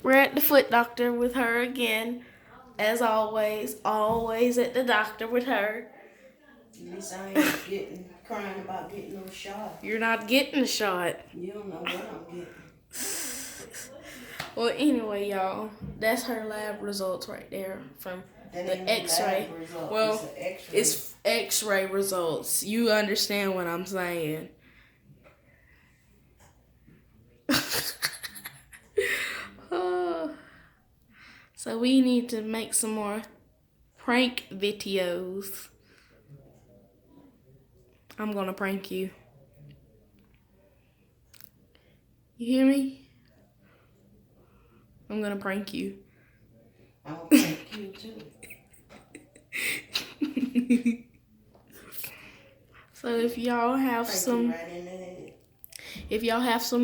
We're at the foot doctor with her again. As always at the doctor with her. At least I ain't crying about getting no shot. You're not getting the shot. You don't know what I'm getting. Well, anyway, y'all, that's her lab results right there from the X-ray. Well, it's X-ray results. You understand what I'm saying? So we need to make some more prank videos. I'm gonna prank you. You hear me? I'm gonna prank you. I'm gonna prank you too. So if y'all have some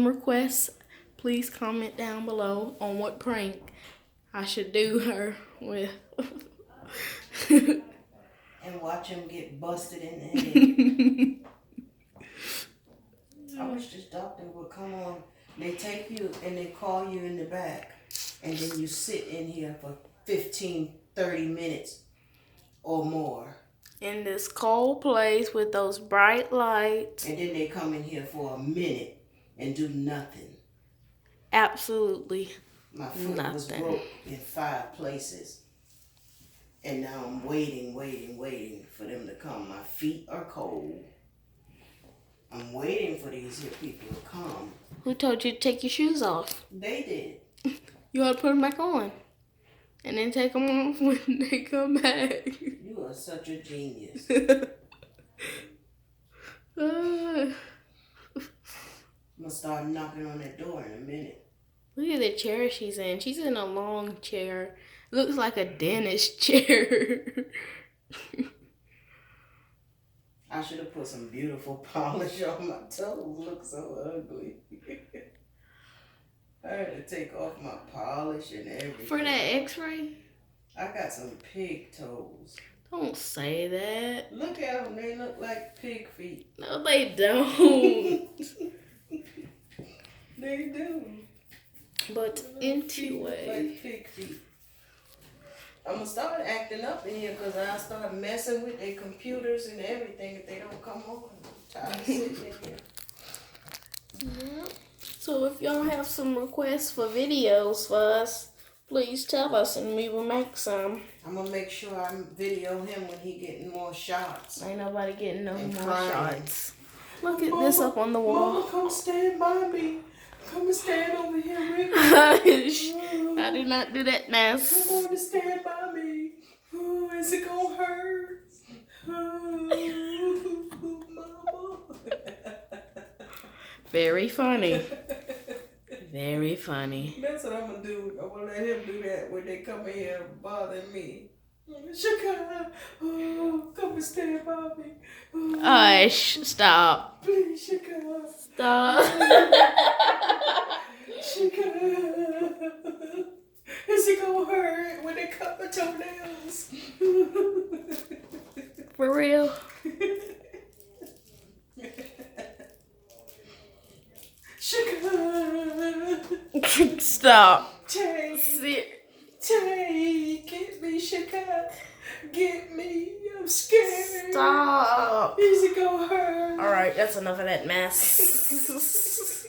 requests, please comment down below on what prank I should do her with. And watch him get busted in the head. I wish this doctor would come on. They take you and they call you in the back, and then you sit in here for 15, 30 minutes or more. In this cold place with those bright lights. And then they come in here for a minute and do nothing. Absolutely my foot was broke in 5 places. And now I'm waiting for them to come. My feet are cold. I'm waiting for these here people to come. Who told you to take your shoes off? They did. You ought to put them back on. And then take them off when they come back. You are such a genius. I'm gonna start knocking on that door in a minute. Look at the chair she's in. She's in a long chair. Looks like a dentist chair. I should have put some beautiful polish on my toes. Look so ugly. I had to take off my polish and everything. For that x-ray? I got some pig toes. Don't say that. Look at them. They look like pig feet. No, they don't. They do. But anyway. Like pig feet. I'm going to start acting up in here because I start messing with their computers and everything if they don't come on. I'm tired of sitting in here. Yeah. So if y'all have some requests for videos for us, please tell us and we will make some. I'm going to make sure I video him when he getting more shots. Ain't nobody getting no more crying. shots. Look at this up on the wall. Mama, come stand by me. Come and stand over here with me. I do not do that mess. Come on and stand by me. Oh, is it gonna hurt? Oh, Mama. Very funny. Very funny. That's what I'm gonna do. I'm gonna let him do that when they come in here bothering me. Shakira, oh, come and stand by me. Oh, Hush, stop. please, Shakira. Stop. Shakira. Is it gonna hurt when they cut my toenails? For real? Shakira. Stop. Tay, get me, Shakira. Get me. I'm scared. Stop. Is it gonna hurt? Alright, that's enough of that mess.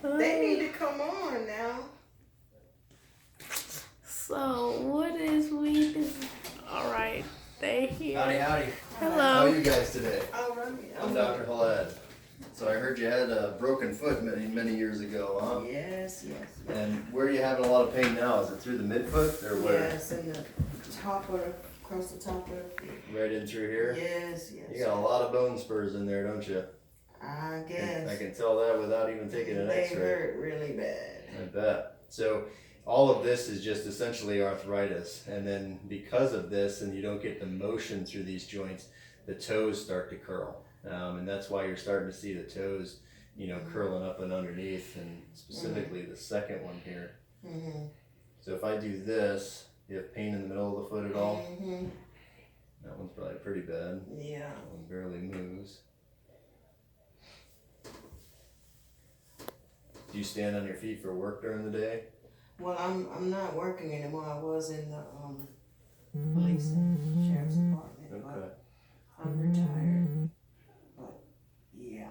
They need to come on now. So, what is we doing? Alright, they here. Howdy. Hello. How are you guys today? I'm I'm Dr. Halad. So I heard you had a broken foot many years ago, huh? Yes. And where are you having a lot of pain now? Is it through the midfoot or where? Yes, in the top of across the top of the feet. Right in through here? Yes. You got a lot of bone spurs in there, don't you? I guess. I can tell that without even taking an X-ray. They hurt really bad. I bet. So all of this is just essentially arthritis. And then because of this, and you don't get the motion through these joints, the toes start to curl. And that's why you're starting to see the toes, curling up and underneath, and specifically the second one here. Mm-hmm. So if I do this, you have pain in the middle of the foot at all? Mm-hmm. That one's probably pretty bad. Yeah. That one barely moves. Do you stand on your feet for work during the day? Well, I'm not working anymore. I was in the police and sheriff's department, Okay. but I'm retired. But yeah.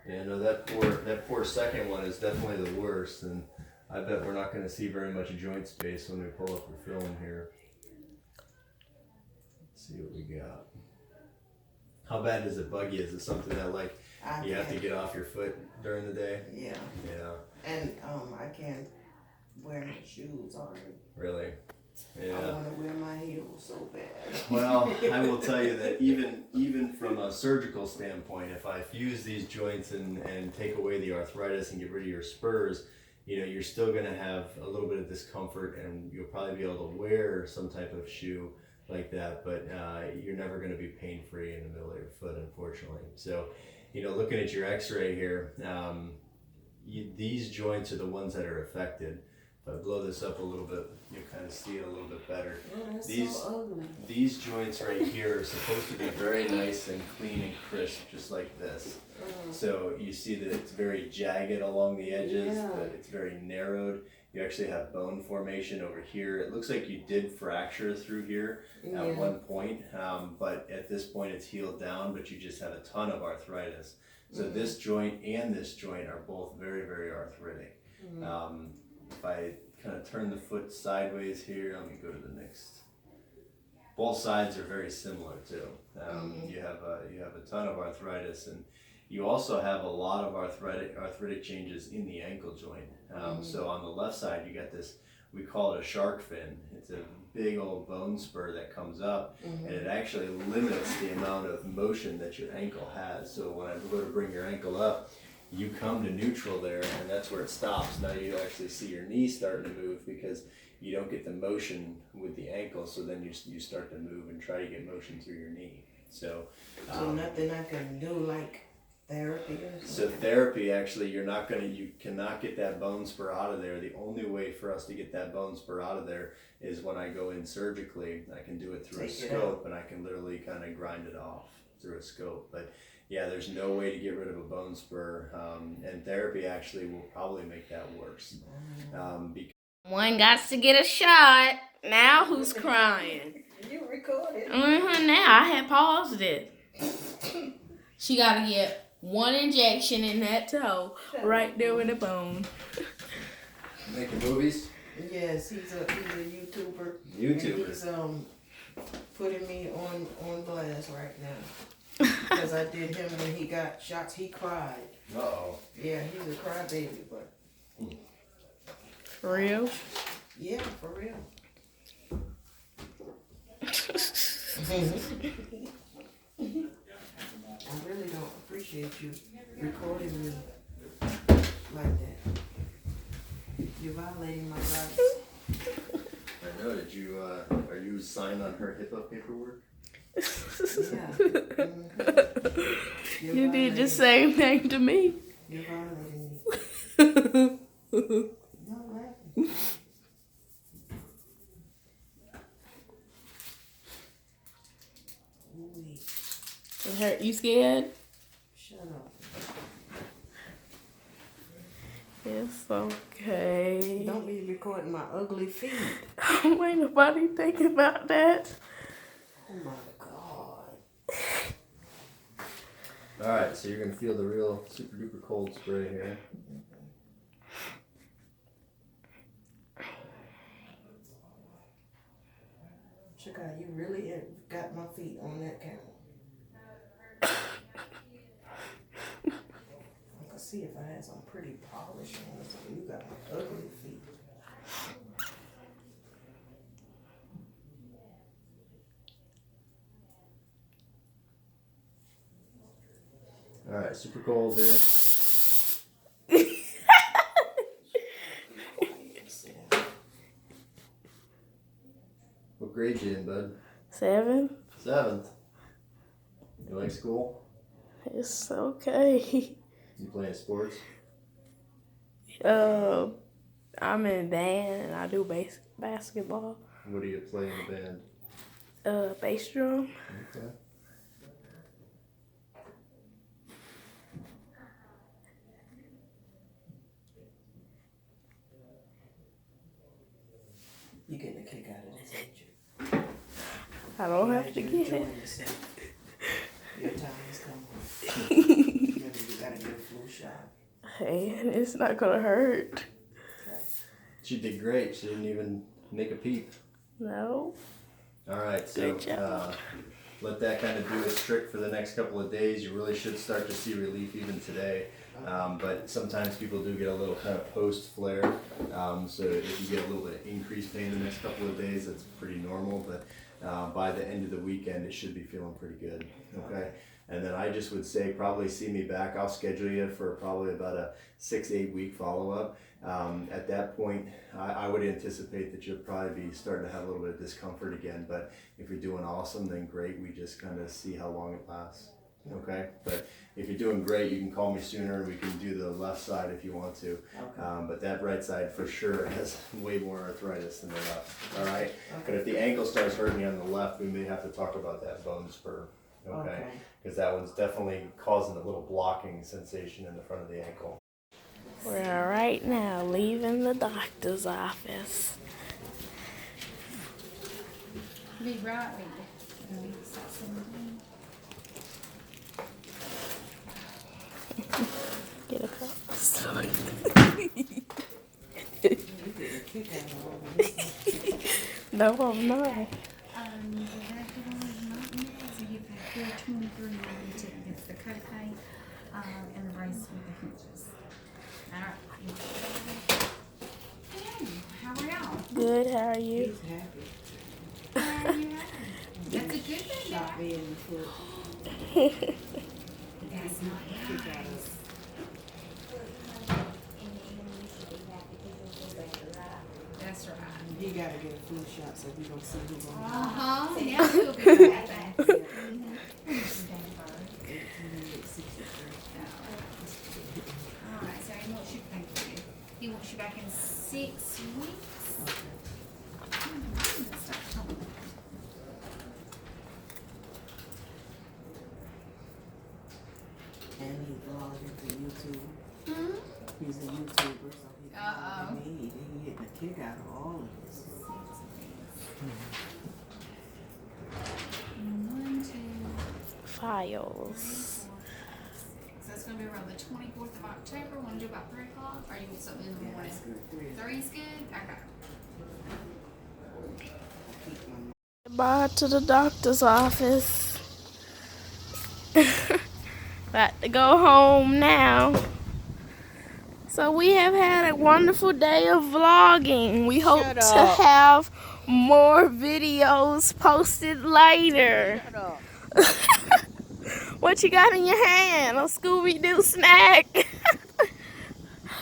Yeah, no, that poor second one is definitely the worst, and I bet we're not going to see very much joint space when we pull up the film here. Let's see what we got. How bad does it bug you? Is it something that like you have to get off your foot during the day? Yeah. Yeah. And I can't wear my shoes already. Really? Yeah. I want to wear my heels so bad. Well, I will tell you that even from a surgical standpoint, if I fuse these joints and take away the arthritis and get rid of your spurs, you know, you're still going to have a little bit of discomfort, and you'll probably be able to wear some type of shoe like that, but you're never going to be pain-free in the middle of your foot, unfortunately. So, you know, looking at your x-ray here, these joints are the ones that are affected. If I blow this up a little bit, you'll kind of see it a little bit better. Oh, that's so ugly. These joints right here are supposed to be very nice and clean and crisp, just like this. So you see that it's very jagged along the edges, that it's very narrowed. You actually have bone formation over here. It looks like you did fracture through here at one point, but at this point it's healed down, but you just have a ton of arthritis. So this joint and this joint are both very, very arthritic. If I kind of turn the foot sideways here, let me go to the next. Both sides are very similar too. You have a ton of arthritis, and you also have a lot of arthritic changes in the ankle joint. So on the left side, you got this, we call it a shark fin. It's a big old bone spur that comes up, and it actually limits the amount of motion that your ankle has. So when I go to bring your ankle up, you come to neutral there, and that's where it stops. Now you actually see your knee starting to move because you don't get the motion with the ankle, so then you start to move and try to get motion through your knee. So nothing I can do like therapy or something? So therapy, actually, you cannot get that bone spur out of there. The only way for us to get that bone spur out of there is when I go in surgically. I can do it through a scope, and I can literally kind of grind it off through a scope. But yeah, there's no way to get rid of a bone spur, and therapy actually will probably make that worse. Because one got to get a shot. Now who's crying? You recorded. Now I had paused it. She got to get one injection in that toe, right there with the bone. making movies. Yes, he's a YouTuber. YouTuber. And he's putting me on blast right now. Because I did him when he got shots. He cried. Uh-oh. Yeah, he's a crybaby, but. For real? Yeah, for real. I really don't appreciate you recording me like that. You're violating my rights. I know. Did you? Are you signed on her HIPAA paperwork? Yeah. Mm-hmm. You did the same thing to me. You're violating me. No laughing. Wait. It hurt. You scared? Shut up. It's okay. Don't be recording my ugly feet. Ain't nobody thinking about that. Oh my God. Alright, so you're going to feel the real super duper cold spray here. Chica, you really have got my feet on that camera. I can see if I had some pretty polish on it. You got my ugly feet. Alright, super cold here. What grade you in, bud? 7. 7th. You like school? It's okay. You playing sports? I'm in band and I do basketball. What do you play in the band? Bass drum. Okay. You getting a kick out of this, ain't you? I don't have to get it. Your time is coming. You gotta get a flu shot. Hey, it's not gonna hurt. Okay. She did great. She didn't even make a peep. No. All right, so Good job. let that kind of do its trick for the next couple of days. You really should start to see relief even today. But sometimes people do get a little kind of post flare. So if you get a little bit of increased pain the next couple of days, that's pretty normal. But by the end of the weekend, it should be feeling pretty good. Okay. And then I just would say probably see me back. I'll schedule you for probably about a 6-8 week follow up. At that point, I would anticipate that you'll probably be starting to have a little bit of discomfort again. But if you're doing awesome, then great. We just kind of see how long it lasts. Okay, but if you're doing great, you can call me sooner and we can do the left side if you want to. Okay. But that right side for sure has way more arthritis than the left. All right, but if the ankle starts hurting you on the left, we may have to talk about that bone spur. Okay, because that one's definitely causing a little blocking sensation in the front of the ankle. We're right now leaving the doctor's office. Be right with you. Get across. No, I'm not. It's the copay and the brace with the hinges. All right. How are y'all? Good, how are you? He's happy. How are you? That's a good thing. Shot me in the foot. That's not nice. That's right. You gotta get a flu shot so we don't see who's on. Now you'll be right back. Alright, so he wants you, thank you. He wants you back in 6 weeks. And he's vlogging for YouTube. Hmm? He's a YouTuber, so he's Uh-oh. vlogging me. He's getting a kick out of all of this. 1, 2, Files. 3, 4, 5, 6. So it's gonna be around the 24th of October. Wanna do about 3 o'clock? Or you want something in the morning? That's good. 3's good? Okay. Bye to the doctor's office. About to go home now. So we have had a wonderful day of vlogging. We hope to have more videos posted later. What you got in your hand? A Scooby-Doo snack?